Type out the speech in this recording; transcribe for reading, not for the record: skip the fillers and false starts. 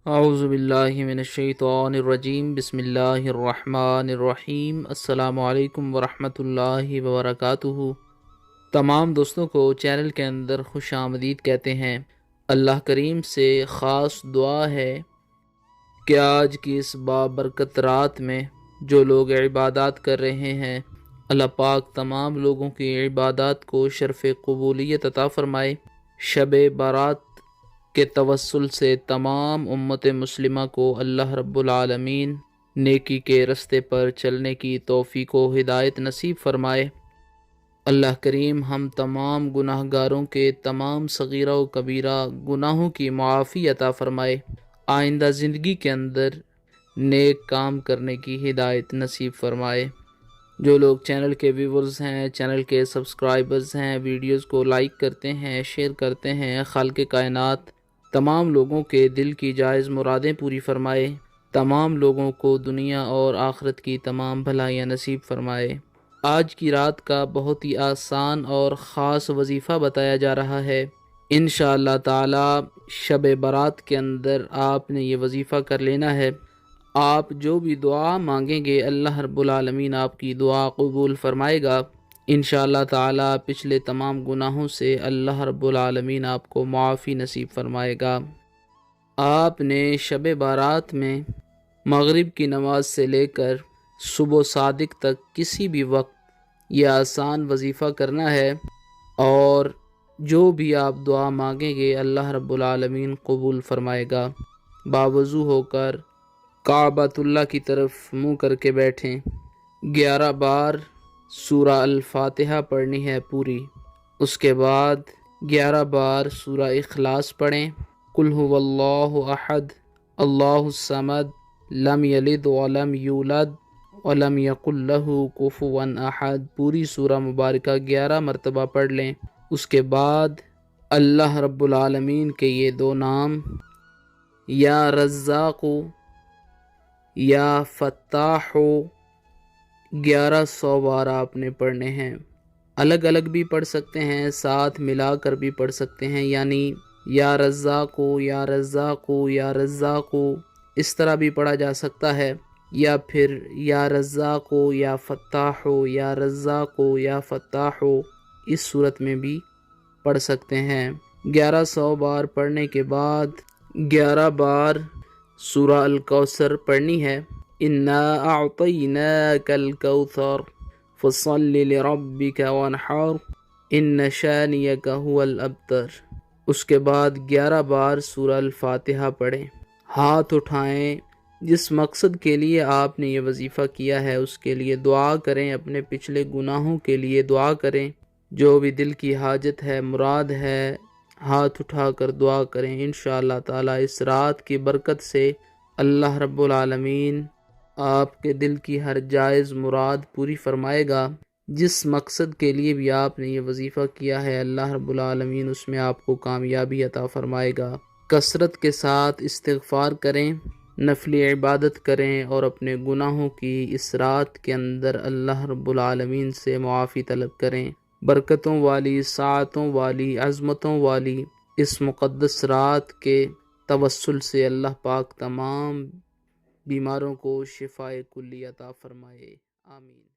اعوذ باللہ من الشیطان الرجیم، بسم اللہ الرحمن الرحیم۔ السلام علیکم ورحمۃ اللہ وبرکاتہ۔ تمام دوستوں کو چینل کے اندر خوش آمدید کہتے ہیں۔ اللہ کریم سے خاص دعا ہے کہ آج کی اس بابرکت رات میں جو لوگ عبادات کر رہے ہیں، اللہ پاک تمام لوگوں کی عبادات کو شرف قبولیت عطا فرمائے۔ شب بارات کے توسل سے تمام امت مسلمہ کو اللہ رب العالمین نیکی کے رستے پر چلنے کی توفیق و ہدایت نصیب فرمائے۔ اللہ کریم ہم تمام گناہ گاروں کے تمام صغیرہ و کبیرہ گناہوں کی معافی عطا فرمائے۔ آئندہ زندگی کے اندر نیک کام کرنے کی ہدایت نصیب فرمائے۔ جو لوگ چینل کے ویورز ہیں، چینل کے سبسکرائبرز ہیں، ویڈیوز کو لائک کرتے ہیں، شیئر کرتے ہیں، خالق کائنات تمام لوگوں کے دل کی جائز مرادیں پوری فرمائے، تمام لوگوں کو دنیا اور آخرت کی تمام بھلائیاں نصیب فرمائے۔ آج کی رات کا بہت ہی آسان اور خاص وظیفہ بتایا جا رہا ہے۔ انشاءاللہ تعالی شب برات کے اندر آپ نے یہ وظیفہ کر لینا ہے۔ آپ جو بھی دعا مانگیں گے اللہ رب العالمین آپ کی دعا قبول فرمائے گا۔ انشاءاللہ تعالی پچھلے تمام گناہوں سے اللہ رب العالمین آپ کو معافی نصیب فرمائے گا۔ آپ نے شب بارات میں مغرب کی نماز سے لے کر صبح صادق تک کسی بھی وقت یہ آسان وظیفہ کرنا ہے، اور جو بھی آپ دعا مانگیں گے اللہ رب العالمین قبول فرمائے گا۔ باوضو ہو کر کعبۃ اللہ کی طرف منہ کر کے بیٹھیں۔ 11 بار سورہ الفاتحہ پڑھنی ہے پوری۔ اس کے بعد 11 بار سورہ اخلاص پڑھیں۔ قل هو اللہ احد اللہ الصمد لم یلد ولم یولد ولم یکن لہ کفوا احد، پوری سورہ مبارکہ 11 مرتبہ پڑھ لیں۔ اس کے بعد اللہ رب العالمین کے یہ 2 نام یا رزاق یا فتاح 1100 بار آپ نے پڑھنے ہیں۔ الگ الگ بھی پڑھ سکتے ہیں، ساتھ ملا کر بھی پڑھ سکتے ہیں، یعنی یا رزاق یا رزاق یا رزاق اس طرح بھی پڑھا جا سکتا ہے، یا پھر یا رزاق یا فتاح یا رزاق یا فتاح اس صورت میں بھی پڑھ سکتے ہیں۔ 1100 بار پڑھنے کے بعد 11 بار سورہ الکوثر پڑھنی ہے۔ انا اعطیناک الکوثر فصل لربک وانحر ان شانیک هو الابتر۔ اس کے بعد 11 بار سورہ الفاتحہ پڑھیں۔ ہاتھ اٹھائیں، جس مقصد کے لیے آپ نے یہ وظیفہ کیا ہے اس کے لیے دعا کریں، اپنے پچھلے گناہوں کے لیے دعا کریں، جو بھی دل کی حاجت ہے، مراد ہے، ہاتھ اٹھا کر دعا کریں۔ انشاءاللہ تعالی اس رات کی برکت سے اللہ رب العالمین آپ کے دل کی ہر جائز مراد پوری فرمائے گا۔ جس مقصد کے لیے بھی آپ نے یہ وظیفہ کیا ہے اللہ رب العالمین اس میں آپ کو کامیابی عطا فرمائے گا۔ کثرت کے ساتھ استغفار کریں، نفلی عبادت کریں، اور اپنے گناہوں کی اس رات کے اندر اللہ رب العالمین سے معافی طلب کریں۔ برکتوں والی، ساعتوں والی، عظمتوں والی اس مقدس رات کے توسل سے اللہ پاک تمام بیماروں کو شفائے کلی عطا فرمائے۔ آمین۔